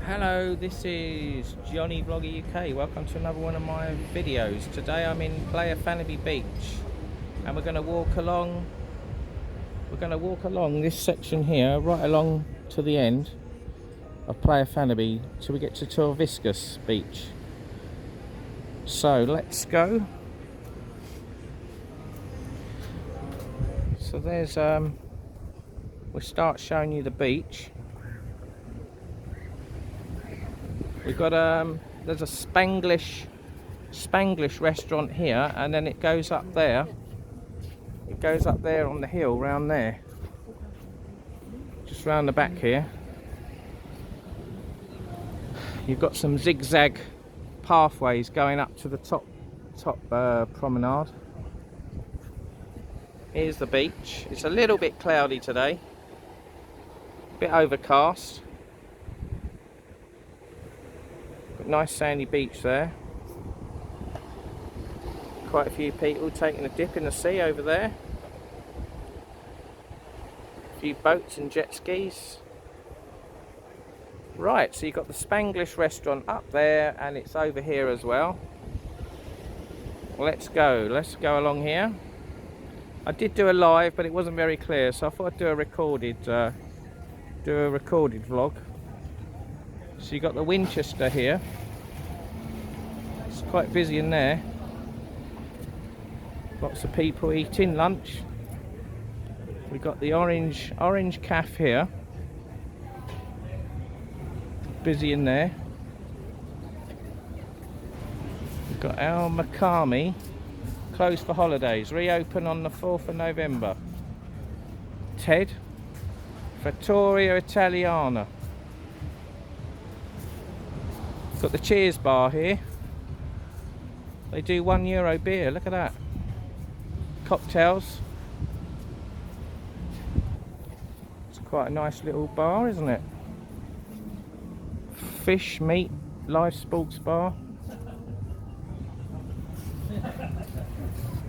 Hello, this is Johnny Vlogger UK. Welcome to another one of my videos. Today I'm in Playa Fanabe Beach and we're going to walk along this section here, right along to the end of Playa Fanabe till we get to Torviscas Beach. So let's go. So there's we'll start showing you the beach. We've got there's a Spanglish restaurant here, and then it goes up there. It goes up there on the hill, round there, just round the back here. You've got some zigzag pathways going up to the top promenade. Here's the beach. It's a little bit cloudy today, a bit overcast. Nice sandy beach there. Quite a few people taking a dip in the sea over there. A few boats and jet skis. Right, so you've got the Spanglish restaurant up there and it's over here as well. Let's go along here. I did do a live but it wasn't very clear, so I thought I'd do a recorded vlog. So you got the Winchester here. It's quite busy in there. Lots of people eating lunch. We've got the orange cafe here. Busy in there. We've got Al Makami, closed for holidays, reopen on the 4th of November. Ted, Trattoria Italiana. Got the Cheers bar here. They do €1 beer, look at that. Cocktails. It's quite a nice little bar, isn't it? Fish, meat, live sports bar.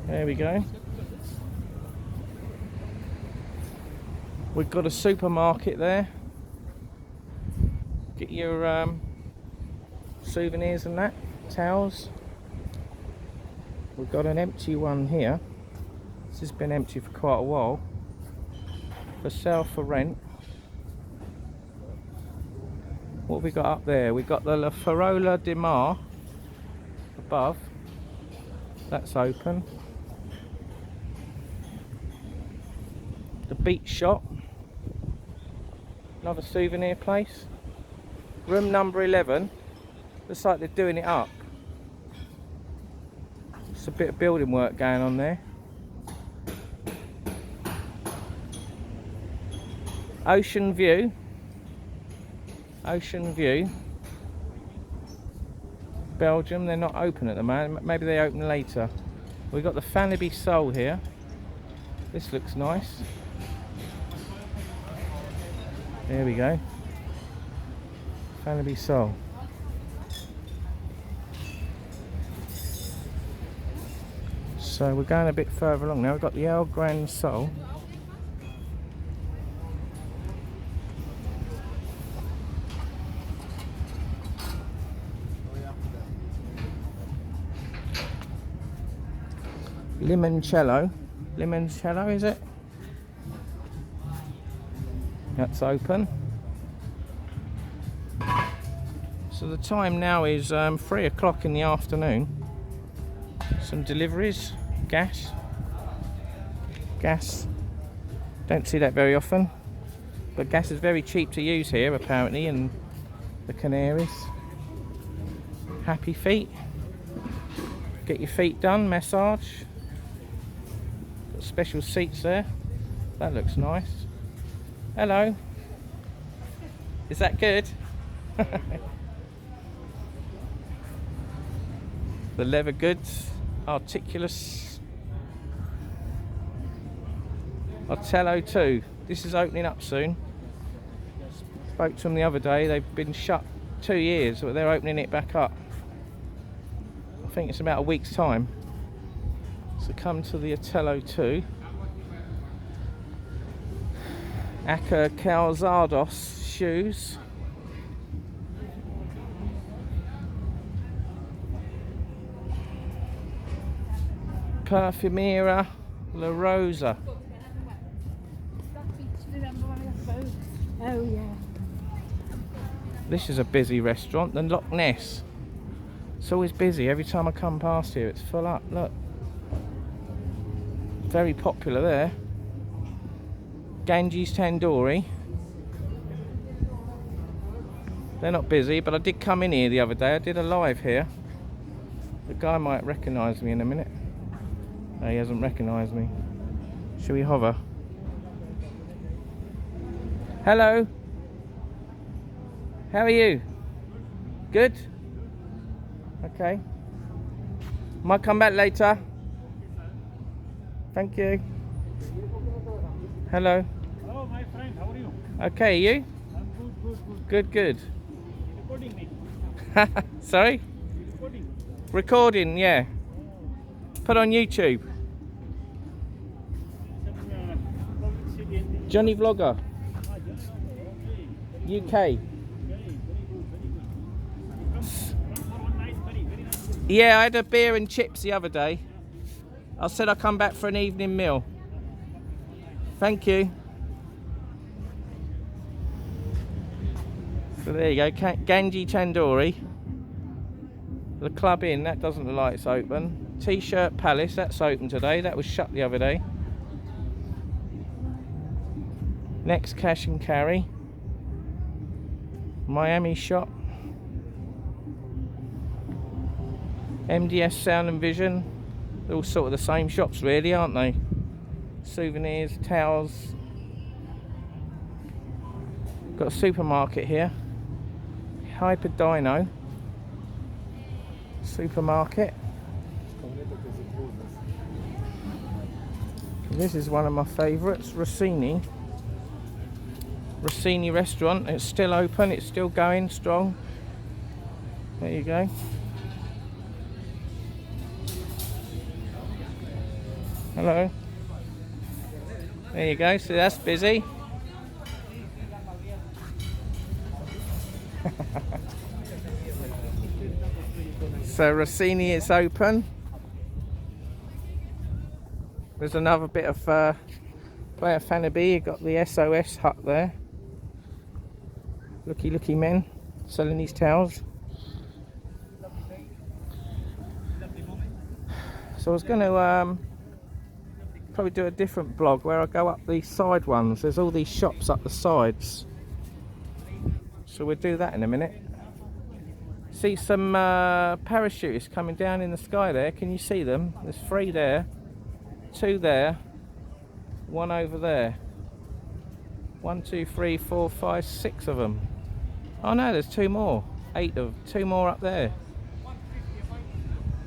There we go. We've got a supermarket there. Get your souvenirs and that, towels. We've got an empty one here. This has been empty for quite a while. For sale for rent. What have we got up there? We've got the La Farola di Mar above. That's open. The Beach Shop. Another souvenir place. Room number 11. Looks like they're doing it up. It's a bit of building work going on there. Ocean View. Belgium, they're not open at the moment. Maybe they open later. We've got the Fanabe Soul here. This looks nice. There we go. Fanabe Soul. So we're going a bit further along now. We've got the El Gran Sol. Limoncello, is it? That's open. So the time now is 3 o'clock in the afternoon. Some deliveries. Gas. Don't see that very often, but gas is very cheap to use here apparently in the Canaries. Happy Feet. Get your feet done, massage. Got special seats there. That looks nice. Hello. Is that good? The leather goods. Articulus. Otello 2. This is opening up soon. Spoke to them the other day. They've been shut 2 years, but they're opening it back up. I think it's about a week's time. So come to the Otello 2. Aca Calzados shoes. Perfumera La Rosa. Oh yeah. This is a busy restaurant. The Loch Ness. It's always busy. Every time I come past here, it's full up. Look. Very popular there. Ganges Tandoori. They're not busy, but I did come in here the other day. I did a live here. The guy might recognise me in a minute. No, he hasn't recognised me. Shall we hover? Hello. How are you? Good? Okay. Might come back later. Thank you. Hello. Hello, my friend. How are you? Okay, you? I'm good. Good, good. Recording me. Sorry? Recording. Recording, yeah. Put on YouTube. Johnny Vlogger. UK. Yeah, I had a beer and chips the other day. I said I'd come back for an evening meal. Thank you. So there you go, Ganji Tandoori. The Club Inn, that doesn't look like it's open. T-shirt Palace, that's open today. That was shut the other day. Next Cash and Carry. Miami Shop. MDS Sound and Vision. They're all sort of the same shops really, aren't they? Souvenirs, towels. Got a supermarket here. Hyper Dino. Supermarket. This is one of my favourites, Rossini. Rossini restaurant. It's still open, it's still going strong. There you go. Hello. There you go, so that's busy. So Rossini is open. There's another bit of Playa Fanabe. You've got the SOS hut there. Looky men selling these towels. So I was going to probably do a different vlog where I go up these side ones. There's all these shops up the sides. So we'll do that in a minute. See some parachutists coming down in the sky there. Can you see them? There's 3 there, 2 there, 1 over there. 1, 2, 3, 4, 5, 6 of them. Oh no, there's 2 more. 2 more up there.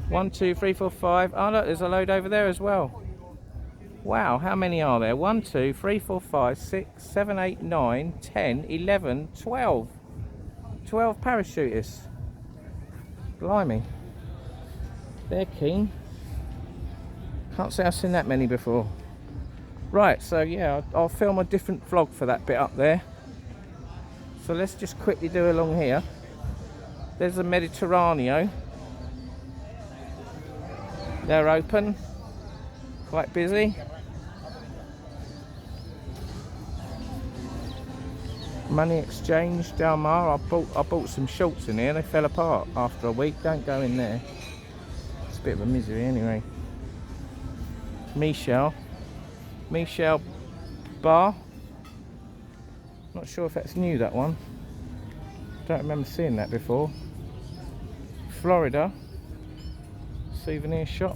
1, 2, 3, 4, 5. Oh look, there's a load over there as well. Wow, how many are there? 1, 2, 3, 4, 5, 6, 7, 8, 9, 10, 11, 12. 12 parachutists. Blimey. They're keen. Can't say I've seen that many before. Right, so yeah, I'll film a different vlog for that bit up there. So let's just quickly do along here. There's the Mediterraneo. They're open. Quite busy. Money Exchange, Del Mar. I bought some shorts in here. They fell apart after a week. Don't go in there. It's a bit of a misery anyway. Michel Bar. Not sure if that's new, that one. Don't remember seeing that before. Florida souvenir shop.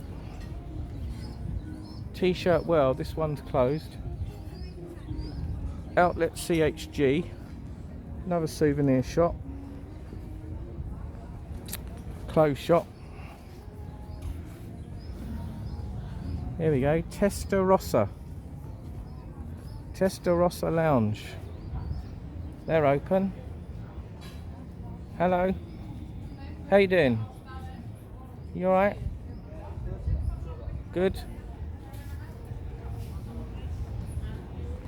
T-shirt World. This one's closed. Outlet CHG. Another souvenir shop. Clothes shop. Here we go. Testarossa Lounge. They're open. Hello. How you doing? You alright? Good.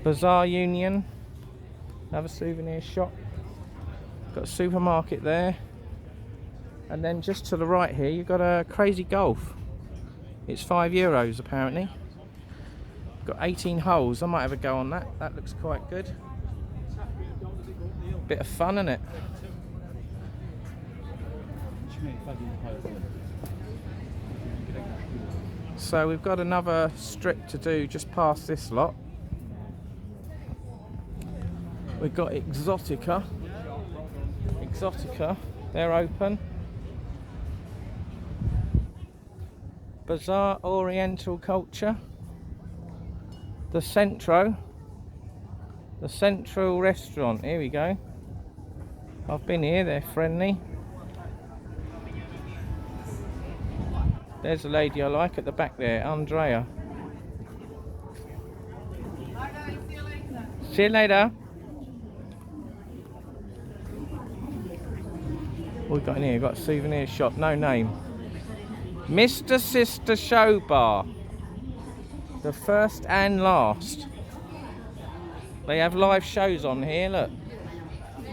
Bazaar Union. Another souvenir shop. Got a supermarket there. And then just to the right here you've got a Crazy Golf. It's €5 apparently. Got 18 holes. I might have a go on that. That looks quite good. Bit of fun, isn't it? So we've got another strip to do just past this lot. We've got Exotica. They're open. Bizarre Oriental Culture. The Central Restaurant. Here we go. I've been here, they're friendly. There's a lady I like at the back there, Andrea. See you later. What we got in here? We've got a souvenir shop, no name. Mr. Sister Show Bar. The first and last. They have live shows on here, look.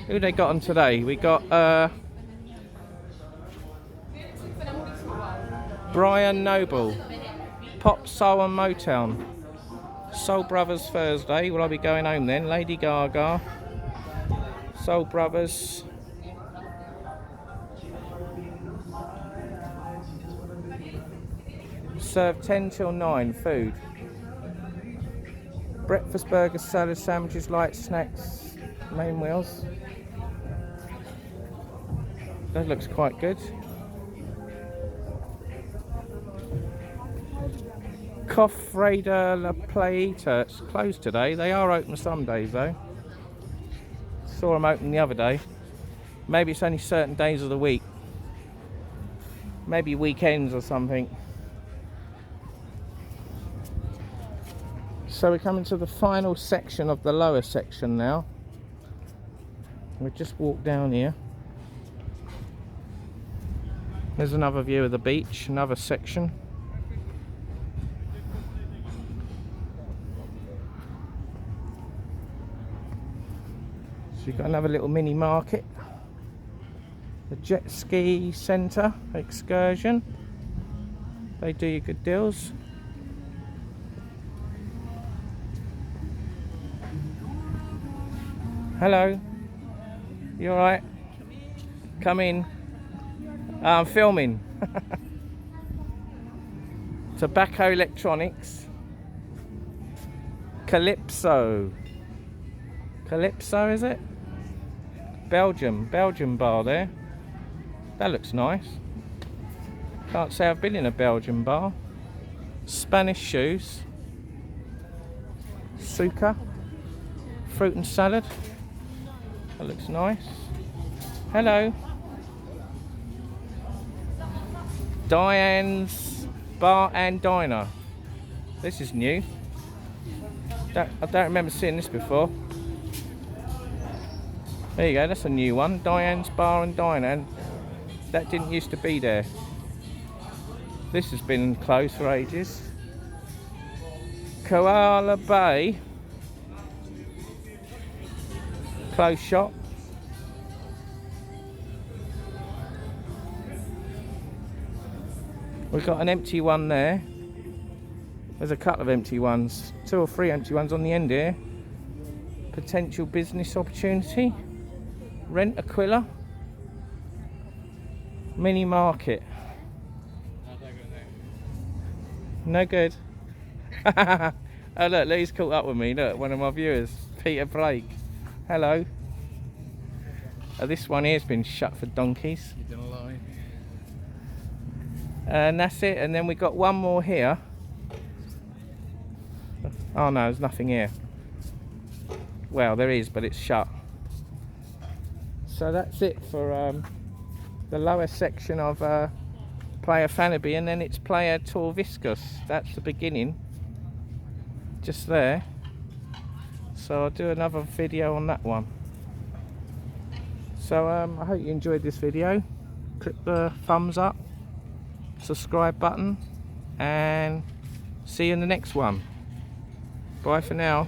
Who they got on today? We got Brian Noble, Pop Soul and Motown, Soul Brothers Thursday. Will I be going home then? Lady Gaga, Soul Brothers. Serve 10 till 9. Food. Breakfast, burgers, salad, sandwiches, light snacks, main meals. That looks quite good. Cofre de la Playa. It's closed today. They are open some days though. Saw them open the other day. Maybe it's only certain days of the week. Maybe weekends or something. So we're coming to the final section of the lower section now. We've just walked down here. There's another view of the beach, another section. So you've got another little mini market. The jet ski centre excursion. They do you good deals. Hello. You alright? Come in. I'm filming. Tobacco Electronics. Calypso, is it? Belgium bar there. That looks nice. Can't say I've been in a Belgian bar. Spanish shoes. Suka. Fruit and salad. That looks nice. Hello. Diane's Bar and Diner. This is new. I don't remember seeing this before. There you go, that's a new one. Diane's Bar and Diner. And that didn't used to be there. This has been closed for ages. Koala Bay. Closed shop. We've got an empty one there. There's a couple of empty ones. 2 or 3 empty ones on the end here. Potential business opportunity. Rent Aquila. Mini market. No good. Oh look, he's caught up with me. Look, one of my viewers, Peter Blake. Hello. This one here's been shut for donkeys. You're gonna lie. And that's it. And then we got one more here. Oh no, there's nothing here. Well, there is, but it's shut. So that's it for the lower section of Playa Fanabe, and then it's Playa Torviscas. That's the beginning. Just there. So I'll do another video on that one. So I hope you enjoyed this video. Click the thumbs up, subscribe button, and see you in the next one. Bye for now.